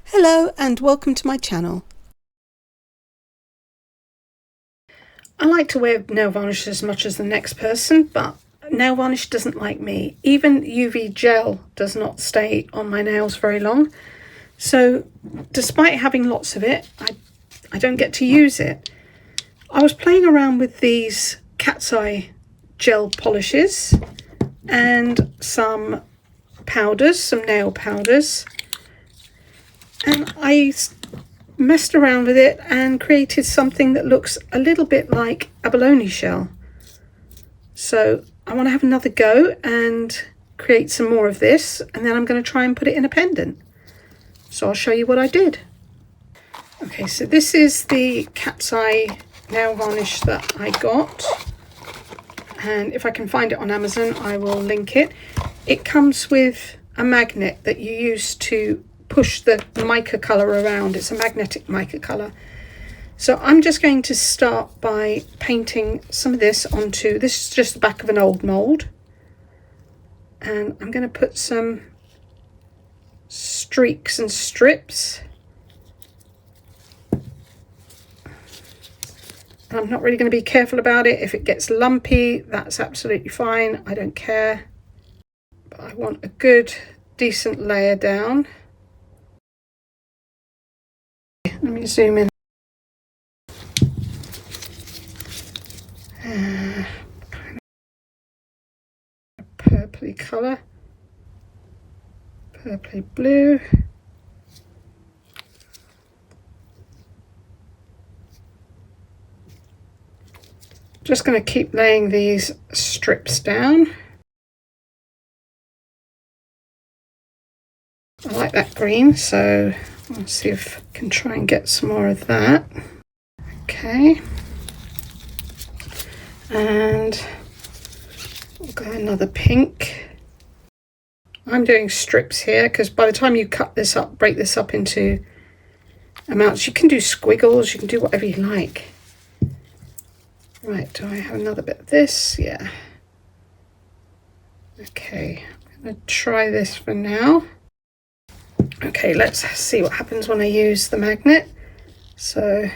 Hello and welcome to my channel. I like to wear nail varnish as much as the next person, but nail varnish doesn't like me. Even UV gel does not stay on my nails very long. So despite having lots of it, I don't get to use it. I was playing around with these cat's eye gel polishes and some powders, some nail powders. And I messed around with it and created something that looks a little bit like abalone shell. So I want to have another go and create some more of this, and then I'm going to try and put it in a pendant. So I'll show you what I did. Okay, so this is the cat's eye nail varnish that I got. And if I can find it on Amazon, I will link it. It comes with a magnet that you use to push the mica colour around. It's a magnetic mica colour. So I'm just going to start by painting some of this onto, this is just the back of an old mould. And I'm going to put some streaks and strips. And I'm not really going to be careful about it. If it gets lumpy, that's absolutely fine. I don't care. But I want a good, decent layer down. Let me zoom in. Kind of purpley colour, purpley blue. Just going to keep laying these strips down. I like that green, so let's see if I can try and get some more of that. Okay. And we'll go another pink. I'm doing strips here because by the time you cut this up, break this up into amounts, you can do squiggles, you can do whatever you like. Right, do I have another bit of this? Yeah. Okay, I'm going to try this for now. Okay, let's see what happens when I use the magnet. So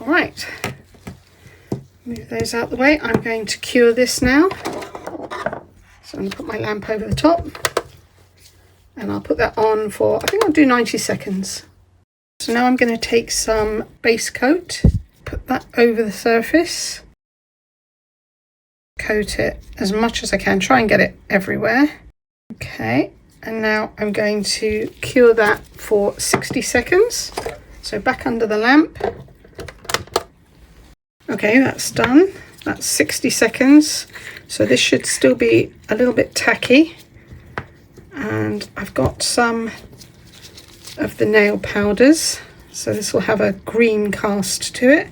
all right, move those out the way. I'm going to cure this now. So I'm going to put my lamp over the top and I'll put that on for, I think I'll do 90 seconds. So now I'm going to take some base coat, put that over the surface, coat it as much as I can, try and get it everywhere. Okay, and now I'm going to cure that for 60 seconds. So back under the lamp. Okay, that's done. That's 60 seconds. So this should still be a little bit tacky. And I've got some of the nail powders. So this will have a green cast to it.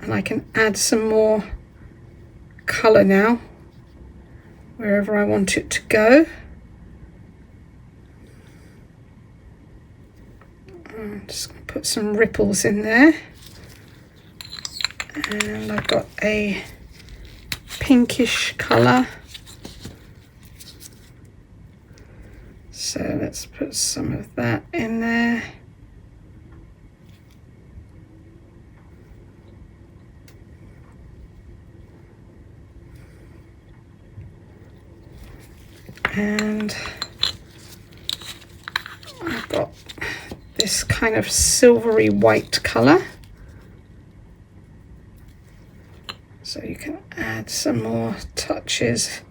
And I can add some more colour now, wherever I want it to go. I'm just going to put some ripples in there. And I've got a pinkish colour. So let's put some of that in there. And I've got this kind of silvery white colour. So you can add some more touches.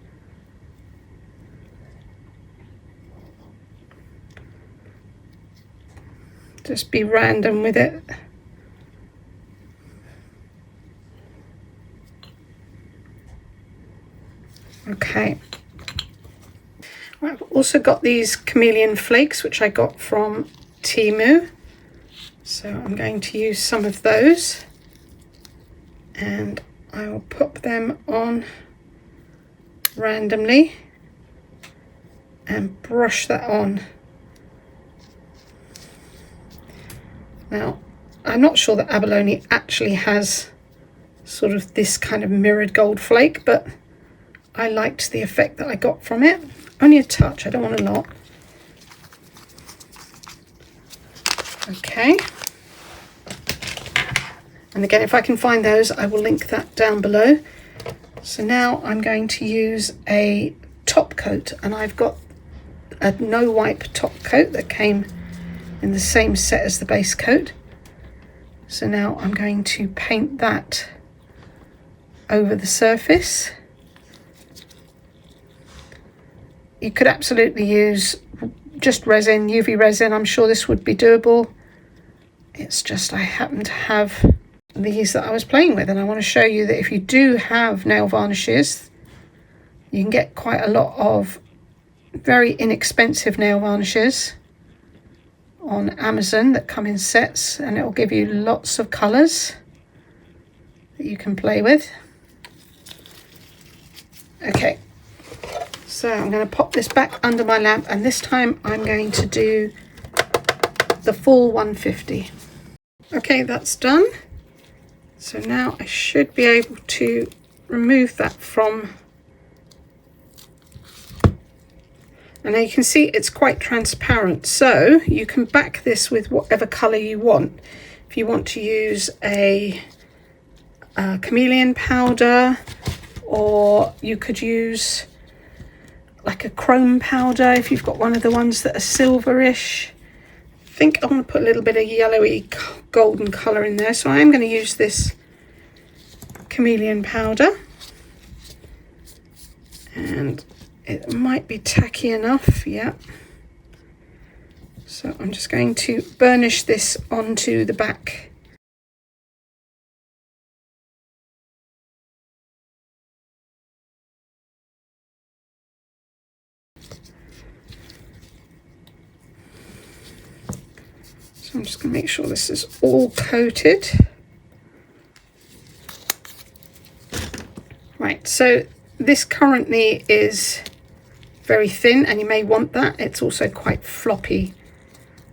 Just be random with it. Okay. I've also got these chameleon flakes, which I got from TEMU. So I'm going to use some of those. And I will pop them on randomly and brush that on. Now, I'm not sure that abalone actually has sort of this kind of mirrored gold flake, but I liked the effect that I got from it. Only a touch, I don't want a lot. Okay. And again, if I can find those, I will link that down below. So now I'm going to use a top coat, and I've got a no wipe top coat that came in the same set as the base coat. So now I'm going to paint that over the surface. You could absolutely use just resin, UV resin. I'm sure this would be doable. It's just I happen to have these that I was playing with, and I want to show you that if you do have nail varnishes, you can get quite a lot of very inexpensive nail varnishes on Amazon that come in sets, and it will give you lots of colours that you can play with. Okay, so I'm going to pop this back under my lamp, and this time I'm going to do the full 150. Okay, that's done. So now I should be able to remove that from, and now you can see it's quite transparent, so you can back this with whatever colour you want. If you want to use a chameleon powder, or you could use like a chrome powder if you've got one of the ones that are silverish. I think I want to put a little bit of yellowy golden colour in there, so I'm going to use this chameleon powder, and it might be tacky enough, yeah. So I'm just going to burnish this onto the back. So I'm just going to make sure this is all coated. Right, so this currently is very thin, and you may want that. It's also quite floppy.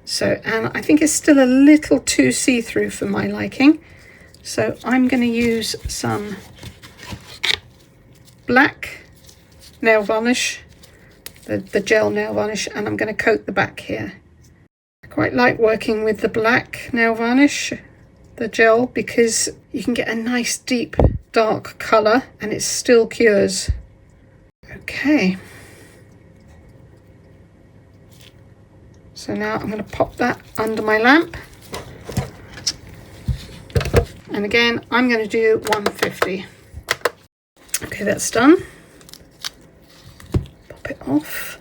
So, and I think it's still a little too see-through for my liking. So I'm going to use some black nail varnish, the gel nail varnish, and I'm going to coat the back here. I quite like working with the black nail varnish, the gel, because you can get a nice deep dark colour and it still cures. Okay, so now I'm going to pop that under my lamp, and again I'm going to do 150. Okay, that's done. Pop it off.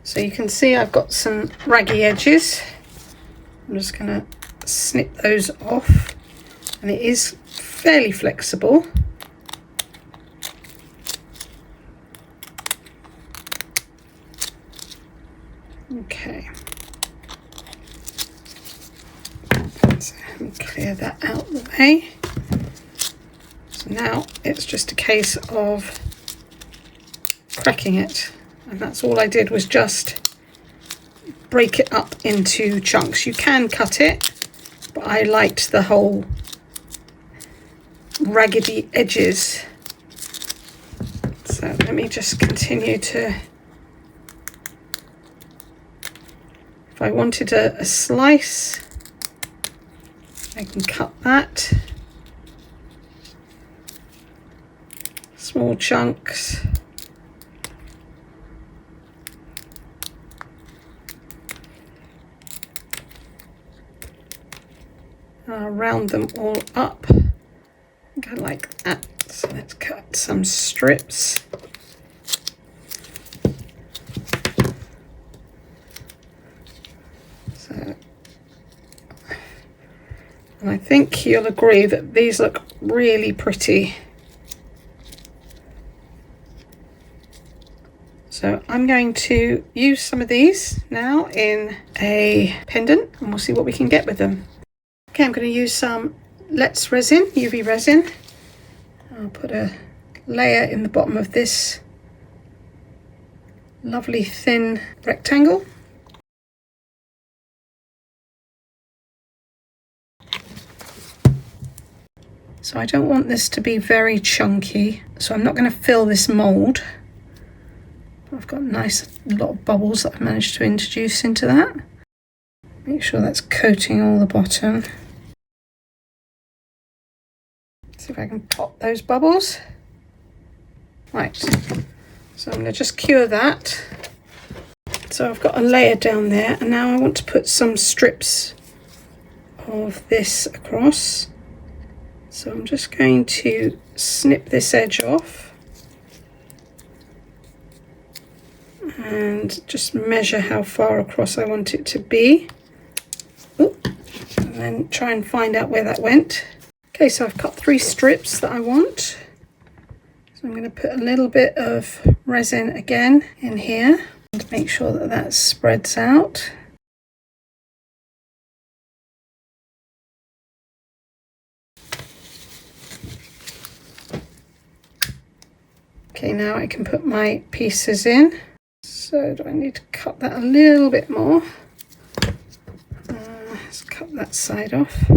So you can see I've got some raggy edges. I'm just going to snip those off, and it is fairly flexible. Okay, so let me clear that out of the way. So now it's just a case of cracking it, and that's all I did, was just break it up into chunks. You can cut it, but I liked the whole raggedy edges. So let me just continue to, if I wanted a slice, I can cut that. Small chunks. I'll round them all up. I like that. So let's cut some strips. So, and I think you'll agree that these look really pretty. So I'm going to use some of these now in a pendant, and we'll see what we can get with them. Okay, I'm going to use some Let's Resin, UV resin. I'll put a layer in the bottom of this lovely thin rectangle. So I don't want this to be very chunky, so I'm not going to fill this mould. I've got a nice lot of bubbles that I've managed to introduce into that. Make sure that's coating all the bottom. See if I can pop those bubbles. Right, so I'm going to just cure that. So I've got a layer down there, and now I want to put some strips of this across. So I'm just going to snip this edge off and just measure how far across I want it to be. Ooh, and then try and find out where that went. Okay, so I've cut 3 strips that I want. So I'm going to put a little bit of resin again in here and make sure that that spreads out. Okay, now I can put my pieces in. So do I need to cut that a little bit more? Let's cut that side off.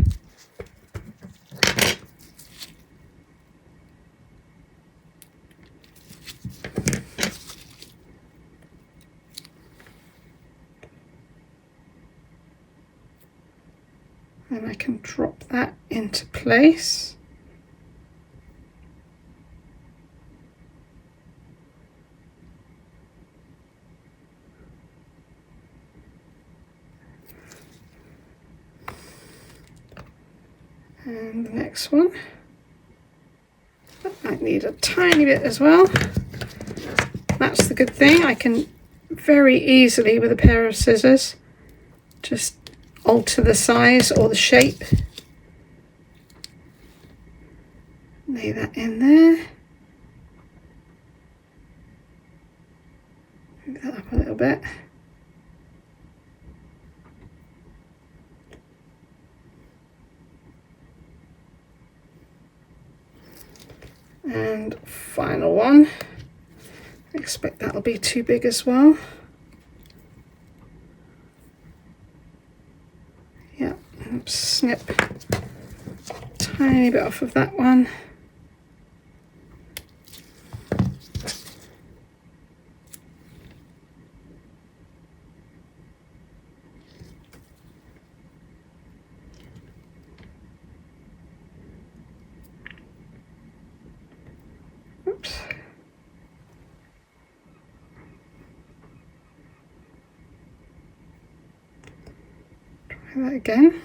And I can drop that into place. And the next one, that might need a tiny bit as well. That's the good thing, I can very easily with a pair of scissors just alter the size or the shape. Lay that in there. Move that up a little bit. And final one. I expect that'll be too big as well. Yeah, snip a tiny bit off of that one. Oops. Try that again.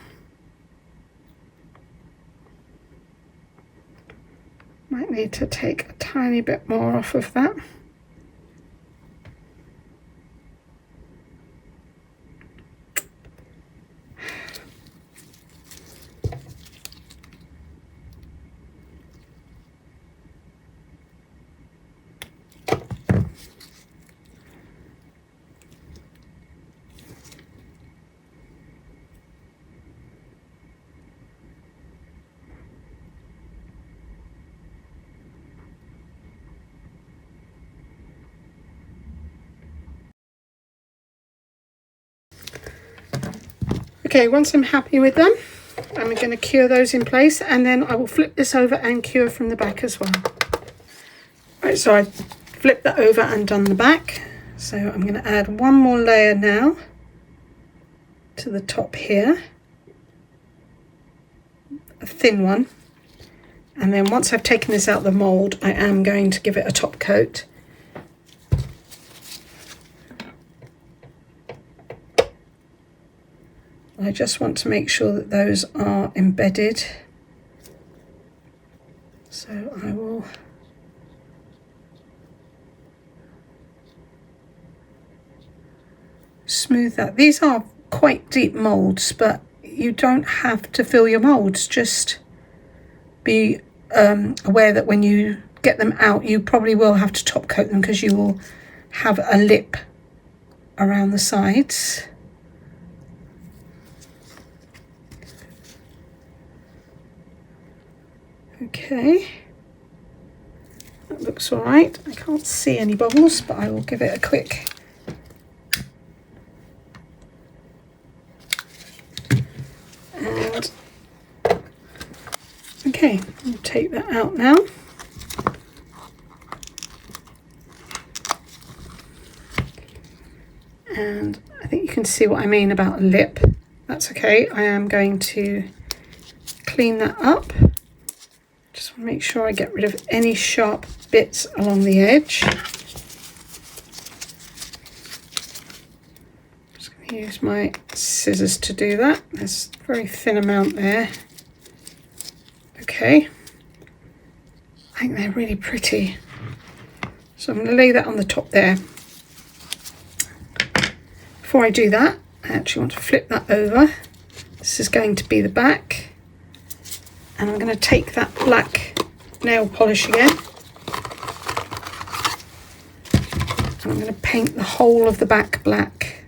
Might need to take a tiny bit more off of that. Okay, once I'm happy with them, I'm going to cure those in place, and then I will flip this over and cure from the back as well. Right, so I flipped that over and done the back. So I'm going to add one more layer now to the top here, a thin one. And then once I've taken this out of the mould, I am going to give it a top coat. I just want to make sure that those are embedded. So I will smooth that. These are quite deep moulds, but you don't have to fill your moulds. Just be aware that when you get them out, you probably will have to top coat them because you will have a lip around the sides. Okay, that looks all right. I can't see any bubbles, but I will give it a quick and okay, I'll take that out now. And I think you can see what I mean about a lip. That's okay. I am going to clean that up. Just want to make sure I get rid of any sharp bits along the edge. Just going to use my scissors to do that. There's a very thin amount there. Okay. I think they're really pretty. So I'm going to lay that on the top there. Before I do that, I actually want to flip that over. This is going to be the back. And I'm going to take that black nail polish again. And I'm going to paint the whole of the back black.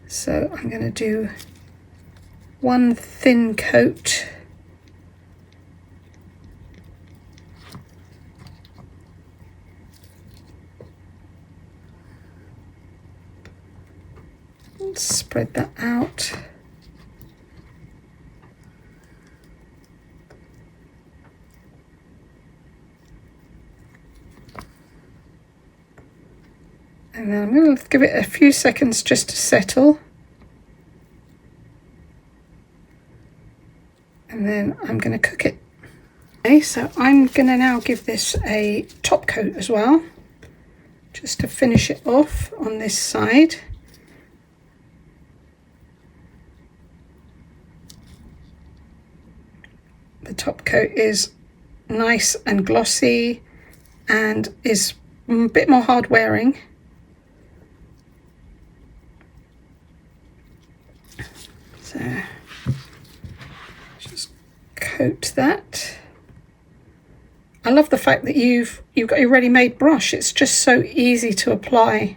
So I'm going to do one thin coat. Spread that out. And then I'm going to give it a few seconds just to settle. And then I'm going to cook it. Okay, so I'm going to now give this a top coat as well, just to finish it off on this side. The top coat is nice and glossy and is a bit more hard wearing. So just coat that. I love the fact that you've got your ready-made brush. It's just so easy to apply.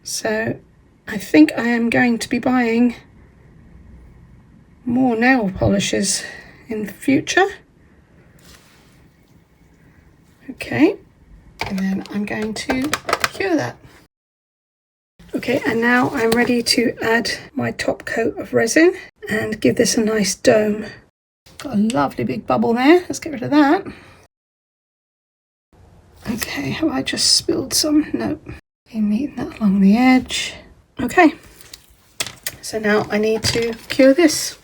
So I think I am going to be buying more nail polishes in the future. Okay, and then I'm going to cure that. Okay, and now I'm ready to add my top coat of resin and give this a nice dome. Got a lovely big bubble there. Let's get rid of that. Okay, have I just spilled some? No. Okay, neaten that along the edge. Okay, so now I need to cure this.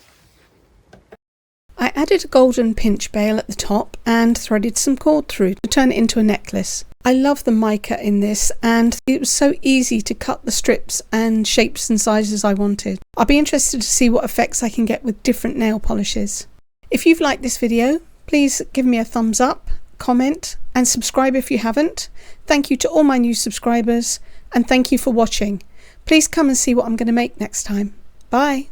I added a golden pinch bail at the top and threaded some cord through to turn it into a necklace. I love the mica in this, and it was so easy to cut the strips and shapes and sizes I wanted. I'll be interested to see what effects I can get with different nail polishes. If you've liked this video, please give me a thumbs up, comment and subscribe if you haven't. Thank you to all my new subscribers and thank you for watching. Please come and see what I'm going to make next time. Bye!